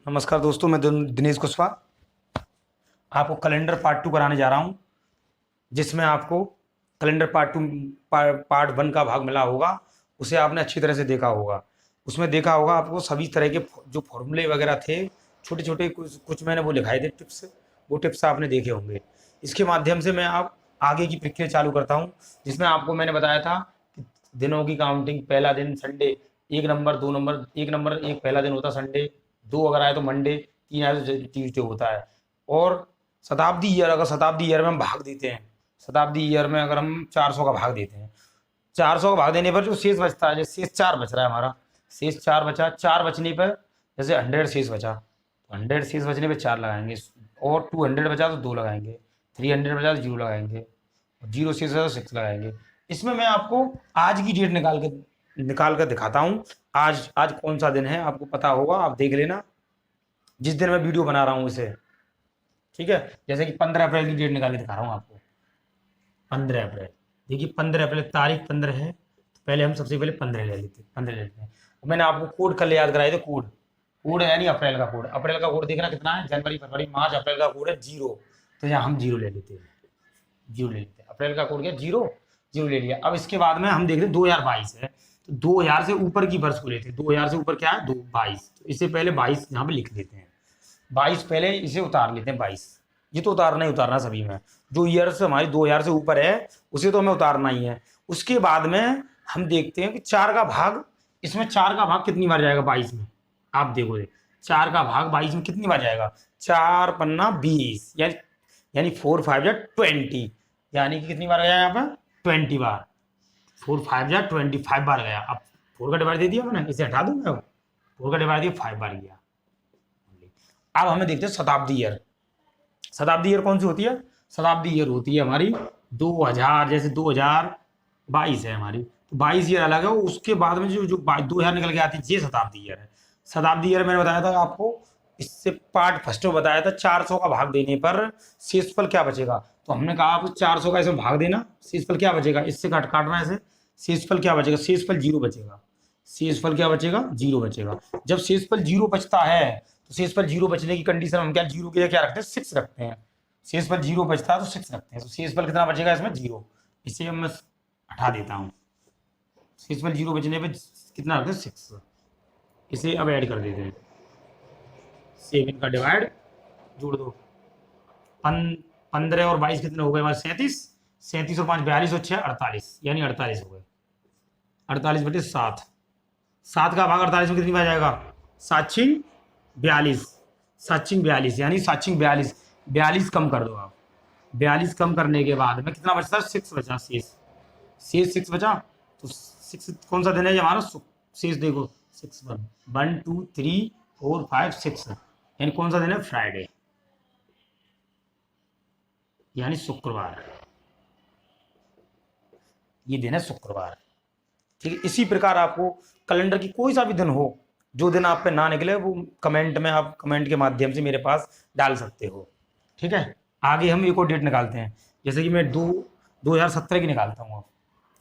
नमस्कार दोस्तों, मैं दिनेश कुशवाहा आपको कैलेंडर पार्ट 2 कराने जा रहा हूं, जिसमें आपको कैलेंडर पार्ट 1 का भाग मिला होगा। उसे आपने अच्छी तरह से देखा होगा। उसमें देखा होगा आपको सभी तरह के जो फॉर्मूले वगैरह थे, छोटे छोटे कुछ कुछ मैंने वो लिखाए थे टिप्स। वो टिप्स आपने देखे होंगे। इसके माध्यम से मैं आप आगे की प्रक्रिया चालू करता हूँ, जिसमें आपको मैंने बताया था कि दिनों की काउंटिंग। पहला दिन संडे, 1 नंबर 2 नंबर, 1 नंबर एक पहला दिन होता है संडे, 2 अगर आए तो मंडे, 3 आए तो ट्यूजडे होता है। और शताब्दी ईयर, अगर शताब्दी ईयर में हम भाग देते हैं, शताब्दी ईयर में अगर हम 400 का भाग देते हैं, 400 का भाग देने पर जो शेष बचता है, जैसे शेष 4 बच रहा है हमारा, शेष 4 बचा, 4 बचने पर जैसे 100 शेष बचा, तो 100 शेष बचने पे 4 लगाएंगे, और 200 बचा तो 2 लगाएंगे, 300 बचा तो 0 लगाएंगे, और 0 शेष बचा तो 6 लगाएंगे। इसमें मैं आपको आज की डेट निकाल कर दिखाता हूँ। आज आज कौन सा दिन है आपको पता होगा, आप देख लेना जिस दिन मैं वीडियो बना रहा हूँ इसे। ठीक है, जैसे कि 15 अप्रैल की डेट निकाल के दिखा रहा हूँ आपको। 15 अप्रैल, देखिए 15 अप्रैल तारीख 15 है, तो पहले हम सबसे पहले 15 ले लेते हैं, 15 ले लेते हैं। और मैंने आपको कोड कल याद कराए थे, कोड कोड है यानी अप्रैल का कोड। अप्रैल का कोड देखना कितना है, जनवरी फरवरी मार्च, अप्रैल का कोड है 0। तो यहाँ हम 0 ले लेते हैं, 0 ले लेते हैं। अप्रैल का कोड क्या, 0, 0 ले लिया। अब इसके बाद में हम देख रहे हैं 2022 है, तो 2000 से ऊपर की वर्ष को लेते हैं। 2000 से ऊपर क्या है, 22, तो इससे पहले 22 यहाँ पे लिख देते हैं। 22 पहले इसे उतार लेते हैं, 22। ये तो उतारना ही उतारना सभी में, जो ईयर्स हमारी 2000 से ऊपर है उसे तो हमें उतारना ही है। उसके बाद में हम देखते हैं कि 4 का भाग, इसमें 4 का भाग कितनी बार जाएगा 22 में। आप देखो 4 का भाग 22 में कितनी बार जाएगा, 4 पन्ना 20, यानी 4 5 जा 20, यानी कि कितनी बार गया यहाँ पर, 20 बार। 4 5 जा 25 बार गया। अब 4 का डिवाइड दे दिया मैंने, इसे हटा दूंगा। 4 का डिवाइड दिया, 5 बार गया। अब हमें देखते हैं शताब्दी ईयर। शताब्दी ईयर कौन सी होती है, शताब्दी ईयर होती है हमारी 2000, जैसे 2022 है हमारी, तो 22 ईयर अलग है। उसके बाद में जो जो 2000 निकल के आती है, ये शताब्दी ईयर है। शताब्दी ईयर मैंने बताया था आपको, इससे पार्ट फर्स्ट में बताया था 400 का भाग देने पर शेषफल क्या बचेगा। तो हमने कहा आपको 400 का इसमें भाग देना, शेषफल क्या बचेगा, इससे काटना ऐसे, शेषफल क्या बचेगा, शेषफल 0 बचेगा। शेषफल क्या बचेगा, 0 बचेगा। जब शेषफल 0 बचता है, तो शेषफल 0 बचने की कंडीशन हम क्या, 0 के लिए क्या रखते हैं, 6 रखते हैं। शेषफल 0 बचता है तो 6 रखते हैं, तो शेषफल कितना बचेगा इसमें, 0। इसे मैं हटा देता हूँ। शेषफल 0 बचने पे कितना रखते हैं, 6। इसे अब ऐड कर देते हैं, 7 का डिवाइड जोड़ दो, 15 और 22 कितने हो गए हमारे, 37। 37 और 5 42 और 6 48, यानी 48 हो गए। 48/7, 7 का भाग 48 में कितनी बार जाएगा, 7 42, 7 42, यानी 7 42, 42 कम कर दो आप। 42 कम करने के बाद में कितना बचता है, 6 बचा, शेष 6 बचा। तो 6 कौन सा दिन है ये हमारा, शेष देखो 6 1 2 3 4 5 6, यानी कौन सा दिन है, फ्राइडे, यानी शुक्रवार। ये दिन है शुक्रवार। ठीक है, इसी प्रकार आपको कैलेंडर की कोई सा भी दिन हो, जो दिन आप पे ना निकले, वो कमेंट में आप कमेंट के माध्यम से मेरे पास डाल सकते हो। ठीक है, आगे हम एक और डेट निकालते हैं, जैसे कि मैं 2017 की निकालता हूँ अब।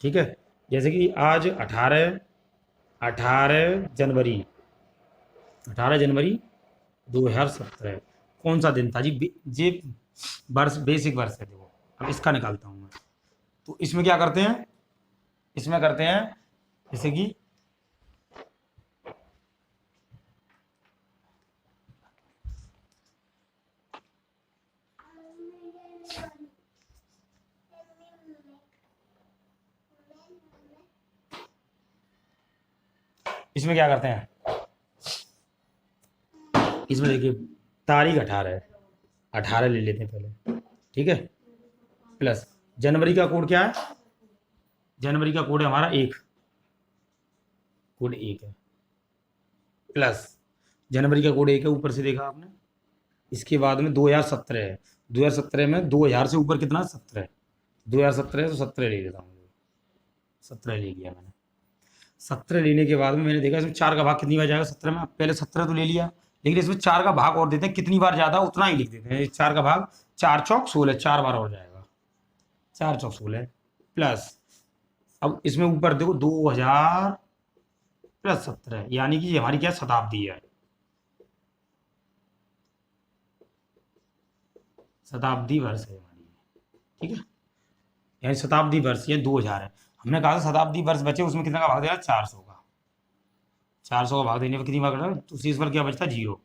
ठीक है, जैसे कि आज 18 जनवरी, 18 जनवरी 2017 कौन सा दिन था जी, ये वर्ष, बेसिक वर्ष है। देखो अब इसका निकालता हूँ मैं। तो इसमें क्या करते हैं, इसमें करते हैं जैसे कि इसमें क्या करते हैं, इसमें देखिए तारीख 18 है, 18 ले लेते हैं पहले। ठीक है, प्लस जनवरी का कोड क्या है, जनवरी का कोड है हमारा 1, कोड 1 है, प्लस जनवरी का कोड 1 है, ऊपर से देखा आपने। इसके बाद में 2017 है, 2017 में 2000 से ऊपर कितना, 17, 2017 तो 17 ले लेता हूँ, 17 ले लिया मैंने। 17 लेने के बाद में मैंने देखा इसमें 4 का भाग कितनी बार जाएगा 17 में, पहले 17 तो ले लिया, लेकिन इसमें 4 का भाग और देते हैं, कितनी बार ज़्यादा उतना ही लिख देते हैं। 4 का भाग 4 चौक 16, 4 बार और जाएगा, 4 चौक 16, प्लस अब इसमें ऊपर देखो 2000 प्लस 17, यानी कि ये हमारी क्या शताब्दी है। शताब्दी वर्ष है हमारी, ठीक है, यानी शताब्दी वर्ष ये 2000 है। हमने कहा था शताब्दी वर्ष बचे, उसमें कितना का भाग देना, 400 का। 400 का भाग देने पर कितनी भाग रहा है, तो शेषफल क्या बचता है, 0।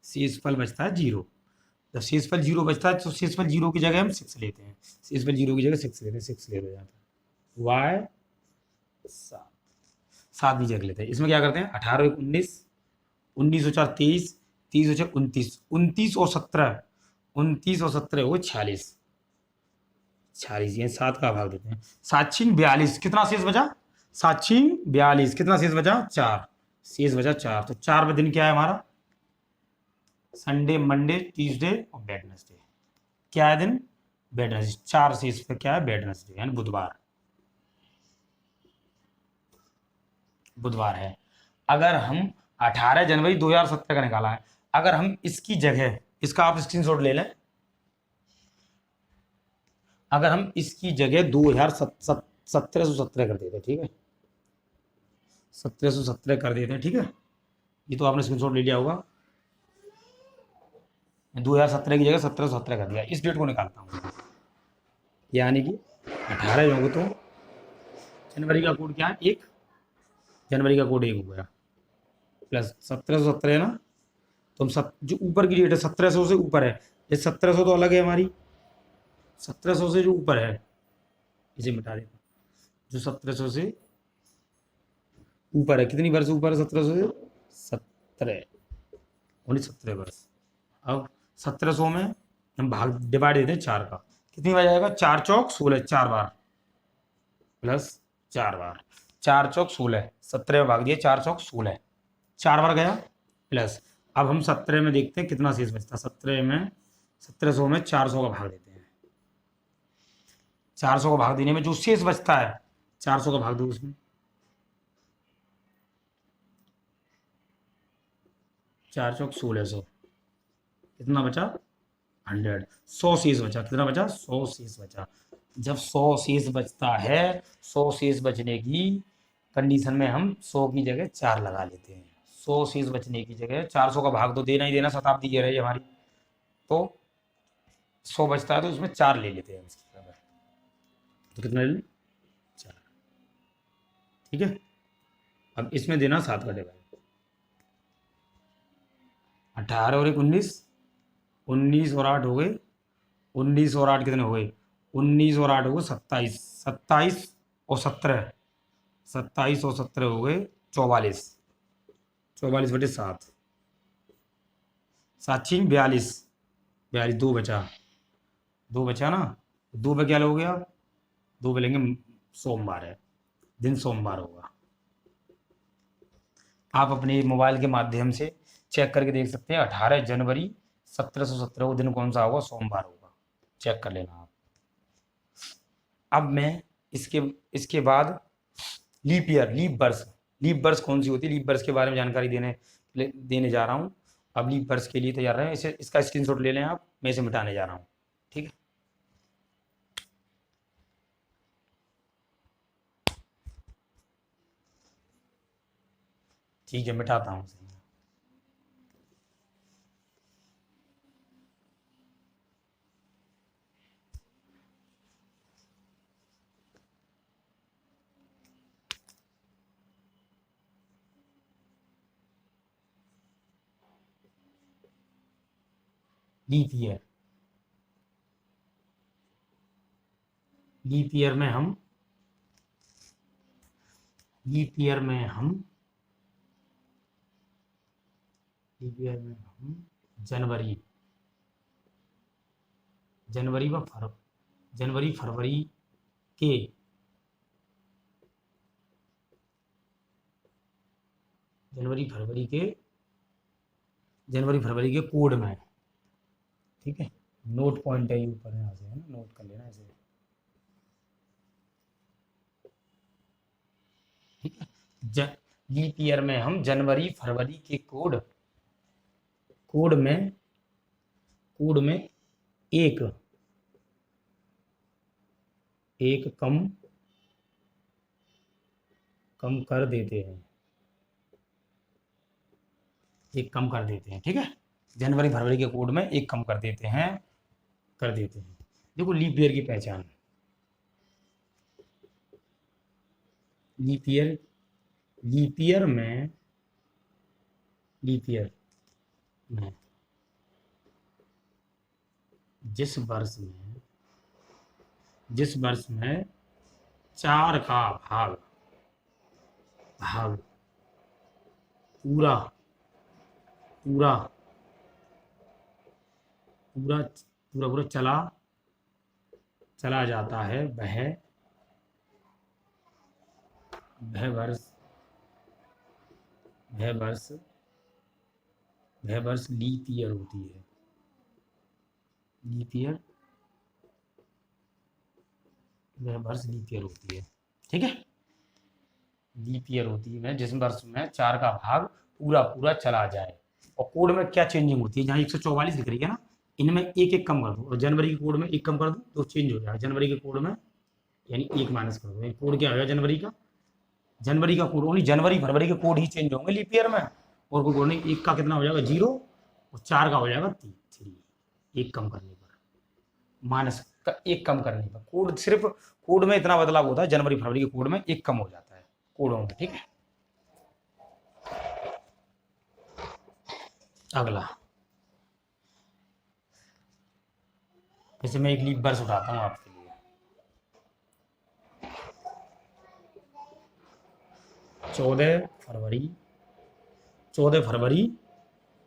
शेषफल बचता है 0। जब शेषफल 0 बचता है तो शेषफल 0 की जगह हम 6 लेते हैं, शेषफल 0 की जगह 6 लेते हैं, 6 ले लो यहाँ पर, वाई 7, 7 भी जगह लेते हैं। इसमें क्या करते हैं, 18 1 19, 19 और 4 23, 30 और 6 29, 29 और 17, 29 और 17 हो 46, 46 ये 7 का भाग देते हैं। 7 6 42, कितना शेष बचा, 7 6 42, कितना शेष बचा, 4, शेष बचा 4। तो 4 दिन क्या है हमारा, संडे मंडे ट्यूसडे और वेडनेसडे। क्या है दिन, वेडनेसडे। 4 शेष पे क्या है, वेडनेसडे यानी बुधवार, बुधवार है। अगर हम 18 जनवरी 2017 का निकाला है, अगर हम इसकी जगह, इसका आप स्क्रीनशॉट ले लें, अगर हम इसकी जगह 1717 कर देते, ठीक है, 1717 कर देते हैं, ठीक है, ये तो आपने स्क्रीनशॉट ले लिया होगा। 2017 की जगह 1717 कर दिया, इस डेट को निकालता हूँ, यानी कि 18 होंगे तो जनवरी का कोड क्या है, 1, जनवरी का कोड 1 हो गया, प्लस 1717 है ना, तो हम जो ऊपर की डेट है 1700 से ऊपर है, ये 1700 तो अलग है हमारी, 1700 से जो ऊपर है इसे मिटा देता, जो 1700 से ऊपर है, कितनी वर्ष ऊपर है 1700 से, 17, ओनली 17 वर्ष। अब 1700 में हम भाग डिवाइड देते हैं 4 का, कितनी बार जाएगा, 4 चौक 16, 4 बार, प्लस 4 बार, 4 चौक 16, 17 में भाग दिए, 4 चौक 16, 4 बार गया, प्लस अब हम 17 में देखते हैं कितना शेष बचता है, 17 में 1700 में 400 का भाग देते हैं, 400 का भाग देने में जो शेष बचता है 400 का भाग दो उसमें, 4 चौक 1600, कितना बचा, 100, 100 शेष बचा, कितना बचा, 100 शेष बचा। जब 100 शेष बचता है, 100 शेष बचने की कंडीशन में हम 100 की जगह 4 लगा लेते हैं, 100 शेष बचने की जगह 400 का भाग तो देना ही देना, शताब्दी ये रही हमारी, तो 100 बचता है तो उसमें 4 ले लेते हैं इसके बराबर, तो कितना ले लें, 4, ठीक है। अब इसमें देना 7 का डिवाइड, 18 और 1 19, 19 और 8 हो गए, 19 और 8 कितने हो गए, 19 और 8 हो गए 27, 27 और 17, 27 और 17 हो गए 44, 44/7, 7 6 42, 42, 2 बचा, 2 बचा ना, 2 पे क्या हो गया, 2 पे लेंगे सोमवार है, दिन सोमवार होगा। आप अपने मोबाइल के माध्यम से चेक करके देख सकते हैं, 18 जनवरी 1717 को दिन कौन सा होगा, सोमवार होगा, चेक कर लेना आप। अब मैं इसके इसके बाद लीप ईयर, लीप वर्ष कौन सी होती है, लीप वर्ष के बारे में जानकारी देने जा रहा हूँ। अब लीप वर्ष के लिए तैयार रहें, इसे इसका स्क्रीनशॉट ले लें आप, मैं इसे मिटाने जा रहा हूँ, ठीक है। ठीक है, मिटाता हूँ इसे। लीप ईयर, लीप ईयर में हम लीप ईयर में हम लीप ईयर में हम जनवरी जनवरी व जनवरी फरवरी के जनवरी फरवरी के कोड में, ठीक है, नोट पॉइंट है ऊपर यहाँ से, है ना, नोट कर लेना इसे, ठीक है। लीप ईयर में हम जनवरी फरवरी के कोड में एक कम कर देते हैं, एक कम कर देते हैं, ठीक है। जनवरी फरवरी के कोड में एक कम कर देते हैं, देखो लीप ईयर की पहचान, लीप ईयर में जिस वर्ष में 4 का भाग पूरा चला जाता है, वह वर्ष लीप ईयर होती है। वह वर्ष लीप ईयर होती है, ठीक है। लीप ईयर होती है जिस वर्ष में 4 का भाग पूरा चला जाए। और कोड में क्या चेंजिंग होती है, जहाँ 144 लिख रही है ना, इनमें एक कम कर दो, और जनवरी के कोड में एक कम कर दो तो चेंज हो जाएगा। जनवरी के कोड में यानी एक माइनस कर दो, कोड क्या होगा जनवरी का कोड, ओनली जनवरी फरवरी के कोड ही चेंज होंगे लीप ईयर में, और कोई कोड नहीं। एक का कितना हो जाएगा 0, और 4 का हो जाएगा 3, एक कम करने पर, माइनस का एक कम करने पर। कोड सिर्फ कोड में इतना बदलाव होता है, जनवरी फरवरी के कोड में एक कम हो जाता है कोडों में, ठीक है। अगला, जैसे मैं एक लीप वर्ष उठाता हूँ आपके लिए, 14 फरवरी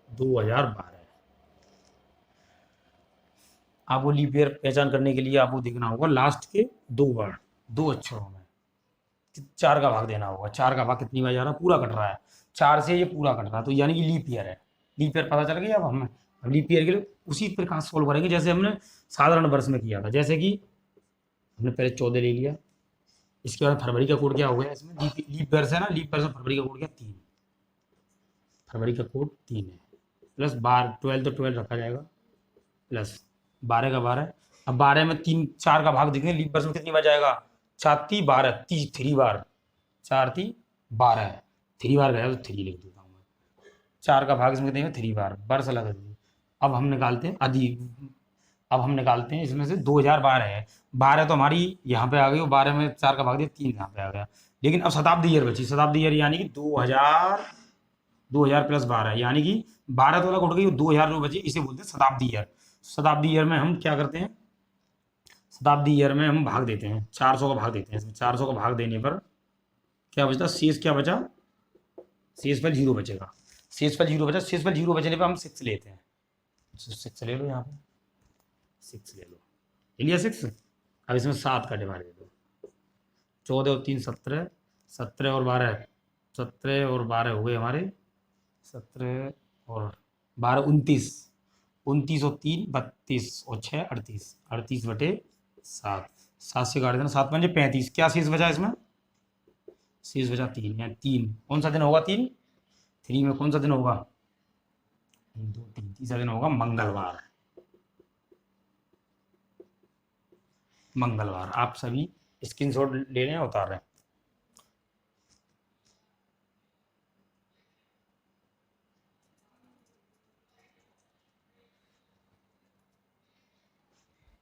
2012। आपको लीप ईयर पहचान करने के लिए आपको देखना होगा लास्ट के 2 वर्ड, 2 अक्षरों में 4 का भाग देना होगा। 4 का भाग कितनी बार जा रहा है, पूरा कट रहा है, 4 से ये पूरा कट रहा है, तो यानी कि लीप ईयर है। लीप ईयर पता चल गया। अब लीप ईयर के लिए उसी प्रकार सोल्व करेंगे जैसे हमने साधारण वर्ष में किया था। जैसे कि हमने पहले 14 ले लिया, इसके बाद फरवरी का कोड क्या हो गया, इसमें लीप वर्ष है ना, लीप वर्ष में फरवरी का कोड क्या 3, फरवरी का कोड 3 है, प्लस 12 तो 12 रखा जाएगा, प्लस 12 का 12। अब 12 में 4 का भाग देखेंगे, लीप वर्ष में कितनी बार जाएगा, 4 3 12, 3 बार, 4 3 12, 3 बार गया तो 3 लिख देता हूँ मैं। 4 का भाग इसमें कितने 3 बार, वर्ष अलग है। अब हम निकालते हैं इसमें से 2012 है, 12 तो हमारी यहाँ पे आ गई, 12 में 4 का भाग दिया 3 यहाँ पे आ गया। लेकिन अब शताब्दी ईयर बची, शताब्दी ईयर यानी कि 2000 प्लस 12, यानी कि 12 तो अलग उठ गई, 2000 जो बची इसे बोलते हैं शताब्दी ईयर। शताब्दी ईयर में हम क्या करते हैं, शताब्दी ईयर में हम भाग देते हैं, 400 का भाग देते हैं। इसमें 400 का भाग देने पर क्या बचता, शेष क्या बचा, शेष पर 0 बचेगा, शेष पर 0 बचने पर हम 6 लेते हैं। 6 ले लो, यहाँ पे 6 ले लो, लिया 6। अब इसमें 7 का डिवाइड दे दो, 14 और 3 17, 17 और 12 हो गए हमारे, 17 और 12 29, 29 और 3 32 और 6 38, 38 बटे 7, 7 से काट देना, 7 5 35। क्या शेष बचा इसमें, शेष बचा 3, या 3 कौन सा दिन होगा, 3 में कौन सा दिन होगा, 2 3, तीसरा दिन होगा मंगलवार। आप सभी स्क्रीनशॉट ले रहे हैं, उतार रहे हैं।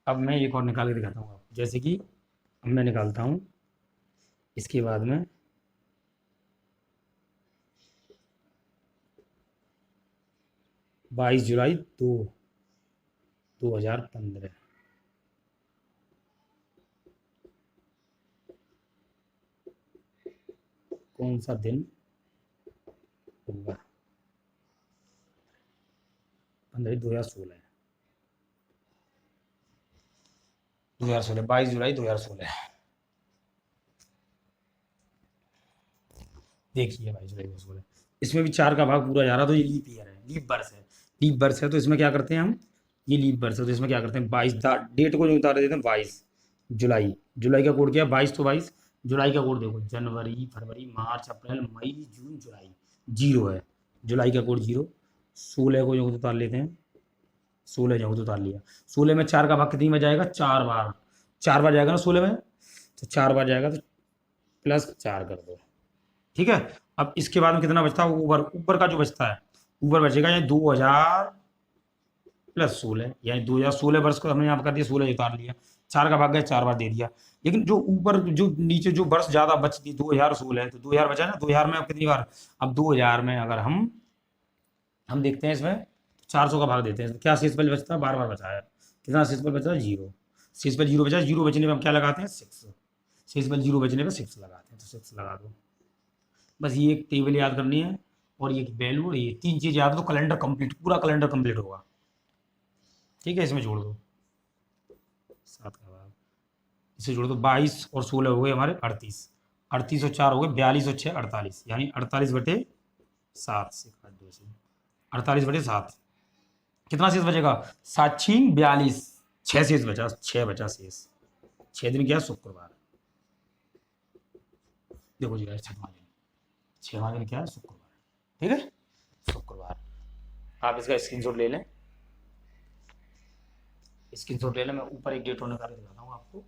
अब मैं एक और निकाल के दिखाता हूँ आपको, जैसे कि अब मैं निकालता हूँ इसके बाद में 22 जुलाई 2015, कौन सा दिन होगा, 15 2016, 22 जुलाई 2016। देखिए 22 जुलाई 2016, इसमें भी 4 का भाग पूरा जा रहा, तो ये लीप ईयर है, लीप वर्ष है। तो इसमें क्या करते हैं हम, ये लीप वर्ष है तो इसमें क्या करते हैं, 22 डेट को जो उतार देते हैं 22 जुलाई का कोड क्या है 22, तो 22 जुलाई का कोड देखो, जनवरी फरवरी मार्च अप्रैल मई जून जुलाई, 0 है, जुलाई का कोड 0। 16 को जो उतार लेते हैं, 16 जो उतार लिया, 16 में 4 का भाग कितनी में जाएगा, 4 बार, 4 बार जाएगा ना 16 में, तो 4 बार जाएगा तो प्लस 4 कर दो, ठीक है। अब इसके बाद में कितना बचता है, ऊपर का जो बचता है, ऊपर बचेगा ये 2000 प्लस 16, यानी 2016 वर्ष को हमने यहाँ पर कर दिया, 16 उतार लिया, 4 का भाग गया, 4 बार दे दिया। लेकिन जो ऊपर जो नीचे जो वर्ष ज़्यादा बचती 2016 है, तो 2000 बचा ना, 2000 में अब कितनी बार, अब 2000 में अगर हम देखते हैं इसमें 400 का भाग देते हैं तो क्या शेष बल बचता है, बार बार बचा है, कितना शेष बल बचा है, 0, शेष बल 0 बचा, 0 बचने पर हम क्या लगाते हैं, 6, शेष बल 0 बचने पर 6 लगाते हैं, तो 6 लगा दो। बस ये एक टेबल याद करनी है और ये वैल्यू और ये 3 चीज़ याद हो तो कैलेंडर कंप्लीट, पूरा कैलेंडर कंप्लीट होगा। ठीक है, इसमें जोड़ दो 7 का भाग, इसे जोड़ दो, 22 और 16 हो गए हमारे 38, 38 और 4 हो गए 42 और 6 48, यानी 48/7 से काट दो इसे, 48/7, कितना शेष बचेगा, 7 6 42, 6 शेष बचा, 6 बचा शेष, 6 दिन क्या, शुक्रवार। देखो जी 6वां दिन क्या है, शुक्रवार। ठीक है, शुक्रवार। आप इसका स्क्रीनशॉट ले लें, स्क्रीनशॉट ले लें, मैं ऊपर एक डेट होने का दिखाता हूँ आपको।